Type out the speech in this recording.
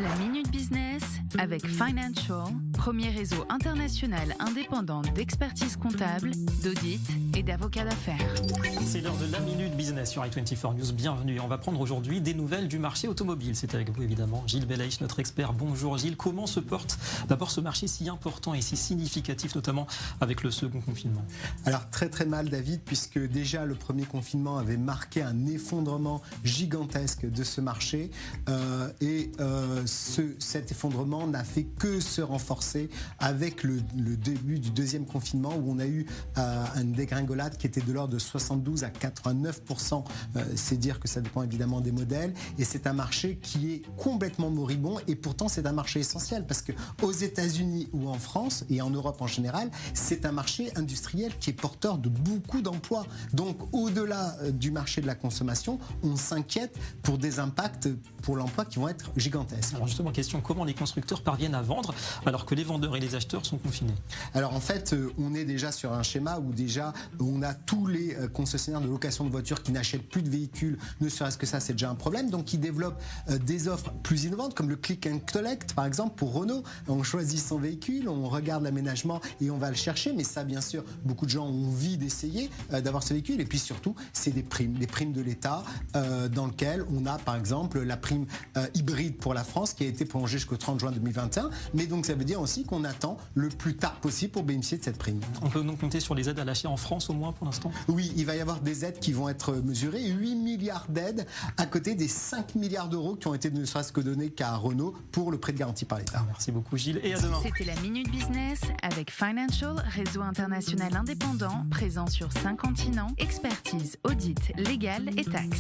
La Minute Business avec Financial, premier réseau international indépendant d'expertise comptable, d'audit et d'avocats d'affaires. C'est l'heure de la Minute Business sur i24 News. Bienvenue. On va prendre aujourd'hui des nouvelles du marché automobile. C'est avec vous évidemment Gilles Belaïch, notre expert. Bonjour Gilles. Comment se porte d'abord ce marché si important et si significatif, notamment avec le second confinement? Alors très mal David, puisque déjà le premier confinement avait marqué un effondrement gigantesque de ce marché cet effondrement n'a fait que se renforcer avec le début du deuxième confinement où on a eu une dégringolade qui était de l'ordre de 72 à 89%. C'est dire que ça dépend évidemment des modèles, et c'est un marché qui est complètement moribond, et pourtant c'est un marché essentiel parce que aux États-Unis ou en France et en Europe en général, c'est un marché industriel qui est porteur de beaucoup d'emplois. Donc au-delà du marché de la consommation, on s'inquiète pour des impacts pour l'emploi qui vont être gigantesques. Alors justement, question, comment les constructeurs parviennent à vendre alors que les vendeurs et les acheteurs sont confinés? Alors en fait, on est déjà sur un schéma où déjà on a tous les concessionnaires de location de voitures qui n'achètent plus de véhicules, ne serait-ce que ça, c'est déjà un problème. Donc ils développent des offres plus innovantes comme le click and collect par exemple pour Renault. On choisit son véhicule, on regarde l'aménagement et on va le chercher, mais ça bien sûr beaucoup de gens ont envie d'essayer d'avoir ce véhicule. Et puis surtout c'est des primes de l'État dans lequel on a par exemple la prime hybride pour la France qui a été prolongée jusqu'au 30 juin 2021, mais donc ça veut dire aussi qu'on attend le plus tard possible pour bénéficier de cette prime. On peut donc compter sur les aides à l'achat en France au moins pour l'instant? Oui, il va y avoir des aides qui vont être mesurées, 8 milliards d'aides à côté des 5 milliards d'euros qui ont été ne serait-ce que donnés qu'à Renault pour le prêt de garantie par l'État. Merci beaucoup Gilles et à demain. C'était la Minute Business avec Financial, réseau international indépendant présent sur 5 continents, expertise, audit, légal et taxes.